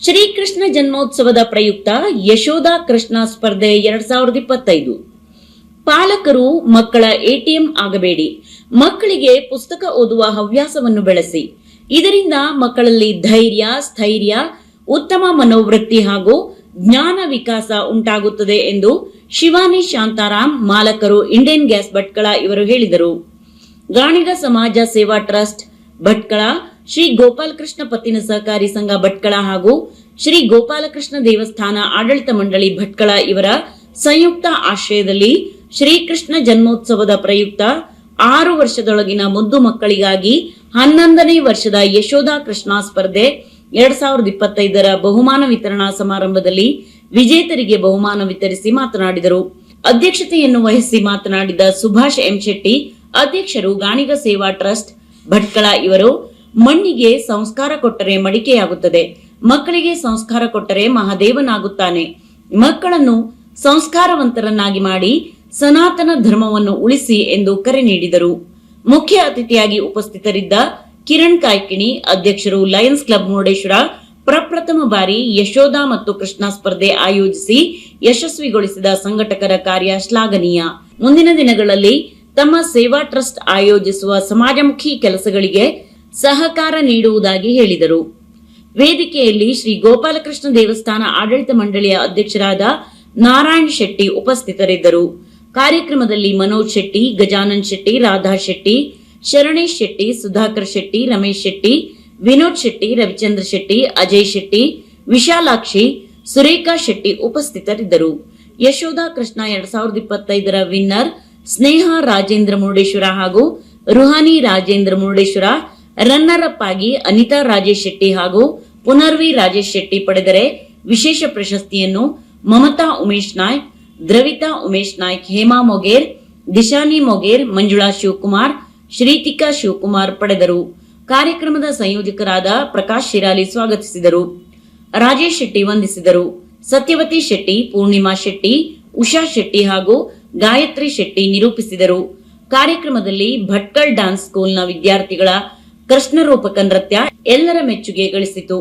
ಶ್ರೀಕೃಷ್ಣ ಜನ್ಮೋತ್ಸವದ ಪ್ರಯುಕ್ತ ಯಶೋಧ ಕೃಷ್ಣ ಸ್ಪರ್ಧೆ 2025. ಪಾಲಕರು ಮಕ್ಕಳ ಎಟಿಎಂ ಆಗಬೇಡಿ. ಮಕ್ಕಳಿಗೆ ಪುಸ್ತಕ ಓದುವ ಹವ್ಯಾಸವನ್ನು ಬೆಳೆಸಿ. ಇದರಿಂದ ಮಕ್ಕಳಲ್ಲಿ ಧೈರ್ಯ, ಸ್ಥೈರ್ಯ, ಉತ್ತಮ ಮನೋವೃತ್ತಿ ಹಾಗೂ ಜ್ಞಾನ ವಿಕಾಸ ಉಂಟಾಗುತ್ತದೆ ಎಂದು ಶಿವಾನಿ ಶಾಂತಾರಾಮ್, ಮಾಲಕರು, ಇಂಡಿಯನ್ ಗ್ಯಾಸ್ ಭಟ್ಕಳ ಇವರು ಹೇಳಿದರು. ಗಾಣಿಗ ಸಮಾಜ ಸೇವಾ ಟ್ರಸ್ಟ್ ಭಟ್ಕಳ, ಶ್ರೀ ಗೋಪಾಲಕೃಷ್ಣ ಪತ್ತಿನ ಸಹಕಾರಿ ಸಂಘ ಭಟ್ಕಳ ಹಾಗೂ ಶ್ರೀ ಗೋಪಾಲಕೃಷ್ಣ ದೇವಸ್ಥಾನ ಆಡಳಿತ ಮಂಡಳಿ ಭಟ್ಕಳ ಇವರ ಸಂಯುಕ್ತ ಆಶ್ರಯದಲ್ಲಿ ಶ್ರೀಕೃಷ್ಣ ಜನ್ಮೋತ್ಸವದ ಪ್ರಯುಕ್ತ 6 ವರ್ಷದೊಳಗಿನ ಮುದ್ದು ಮಕ್ಕಳಿಗಾಗಿ 11ನೇ ವರ್ಷದ ಯಶೋಧ ಕೃಷ್ಣ ಸ್ಪರ್ಧೆ 2025ರ ಬಹುಮಾನ ವಿತರಣಾ ಸಮಾರಂಭದಲ್ಲಿ ವಿಜೇತರಿಗೆ ಬಹುಮಾನ ವಿತರಿಸಿ ಮಾತನಾಡಿದರು. ಅಧ್ಯಕ್ಷತೆಯನ್ನು ವಹಿಸಿ ಮಾತನಾಡಿದ ಸುಭಾಷ್ ಎಂ ಶೆಟ್ಟಿ, ಅಧ್ಯಕ್ಷರು, ಗಾಣಿಗ ಸೇವಾ ಟ್ರಸ್ಟ್ ಭಟ್ಕಳ ಇವರು, ಮಣ್ಣಿಗೆ ಸಂಸ್ಕಾರ ಕೊಟ್ಟರೆ ಮಡಿಕೆಯಾಗುತ್ತದೆ, ಮಕ್ಕಳಿಗೆ ಸಂಸ್ಕಾರ ಕೊಟ್ಟರೆ ಮಹಾದೇವನಾಗುತ್ತಾನೆ. ಮಕ್ಕಳನ್ನು ಸಂಸ್ಕಾರವಂತರನ್ನಾಗಿ ಮಾಡಿ ಸನಾತನ ಧರ್ಮವನ್ನು ಉಳಿಸಿ ಎಂದು ಕರೆ ನೀಡಿದರು. ಮುಖ್ಯ ಅತಿಥಿಯಾಗಿ ಉಪಸ್ಥಿತರಿದ್ದ ಕಿರಣ್ ಕಾಯ್ಕಿಣಿ, ಅಧ್ಯಕ್ಷರು, ಲಯನ್ಸ್ ಕ್ಲಬ್ ಮುರುಡೇಶ್ವರ, ಪ್ರಪ್ರಥಮ ಬಾರಿ ಯಶೋಧ ಮತ್ತು ಕೃಷ್ಣ ಸ್ಪರ್ಧೆ ಆಯೋಜಿಸಿ ಯಶಸ್ವಿಗೊಳಿಸಿದ ಸಂಘಟಕರ ಕಾರ್ಯ ಶ್ಲಾಘನೀಯ. ಮುಂದಿನ ದಿನಗಳಲ್ಲಿ ತಮ್ಮ ಸೇವಾ ಟ್ರಸ್ಟ್ ಆಯೋಜಿಸುವ ಸಮಾಜಮುಖಿ ಕೆಲಸಗಳಿಗೆ ಸಹಕಾರ ನೀಡುವುದಾಗಿ ಹೇಳಿದರು. ವೇದಿಕೆಯಲ್ಲಿ ಶ್ರೀ ಗೋಪಾಲಕೃಷ್ಣ ದೇವಸ್ಥಾನ ಆಡಳಿತ ಮಂಡಳಿಯ ಅಧ್ಯಕ್ಷರಾದ ನಾರಾಯಣ್ ಶೆಟ್ಟಿ ಉಪಸ್ಥಿತರಿದ್ದರು. ಕಾರ್ಯಕ್ರಮದಲ್ಲಿ ಮನೋಜ್ ಶೆಟ್ಟಿ, ಗಜಾನನ್ ಶೆಟ್ಟಿ, ರಾಧಾ ಶೆಟ್ಟಿ, ಶರಣೇಶ್ ಶೆಟ್ಟಿ, ಸುಧಾಕರ್ ಶೆಟ್ಟಿ, ರಮೇಶ್ ಶೆಟ್ಟಿ, ವಿನೋದ್ ಶೆಟ್ಟಿ, ರವಿಚಂದ್ರ ಶೆಟ್ಟಿ, ಅಜಯ್ ಶೆಟ್ಟಿ, ವಿಶಾಲಾಕ್ಷಿ, ಸುರೇಖಾ ಶೆಟ್ಟಿ ಉಪಸ್ಥಿತರಿದ್ದರು. ಯಶೋಧ ಕೃಷ್ಣ 2025ರ ವಿನ್ನರ್ ಸ್ನೇಹ ರಾಜೇಂದ್ರ ಮುರುಡೇಶ್ವರ ಹಾಗೂ ರುಹಾನಿ ರಾಜೇಂದ್ರ ಮುರುಡೇಶ್ವರ, ರನ್ನರ್ ಅಪ್ ಆಗಿ ಅನಿತಾ ರಾಜೇಶ್ ಶೆಟ್ಟಿ ಹಾಗೂ ಪುನರ್ವಿ ರಾಜೇಶ್ ಶೆಟ್ಟಿ ಪಡೆದರೆ ವಿಶೇಷ ಪ್ರಶಸ್ತಿಯನ್ನು ಮಮತಾ ಉಮೇಶ್ ನಾಯ್ಕ್, ದ್ರವಿತಾ ಉಮೇಶ್ ನಾಯ್ಕ್, ಹೇಮಾ ಮೊಗೇರ್, ದಿಶಾನಿ ಮೊಗೇರ್, ಮಂಜುಳಾ ಶಿವಕುಮಾರ್, ಶ್ರೀತಿಕಾ ಶಿವಕುಮಾರ್ ಪಡೆದರು. ಕಾರ್ಯಕ್ರಮದ ಸಂಯೋಜಕರಾದ ಪ್ರಕಾಶ್ ಶಿರಾಲಿ ಸ್ವಾಗತಿಸಿದರು. ರಾಜೇಶ್ ಶೆಟ್ಟಿ ವಂದಿಸಿದರು. ಸತ್ಯವತಿ ಶೆಟ್ಟಿ, ಪೂರ್ಣಿಮಾ ಶೆಟ್ಟಿ, ಉಷಾ ಶೆಟ್ಟಿ ಹಾಗೂ ಗಾಯತ್ರಿ ಶೆಟ್ಟಿ ನಿರೂಪಿಸಿದರು. ಕಾರ್ಯಕ್ರಮದಲ್ಲಿ ಭಟ್ಕಲ್ ಡ್ಯಾನ್ಸ್ ಸ್ಕೂಲ್ನ ವಿದ್ಯಾರ್ಥಿಗಳ ಕೃಷ್ಣರೂಪಕ ನೃತ್ಯ ಎಲ್ಲರ ಮೆಚ್ಚುಗೆ ಗಳಿಸಿತು.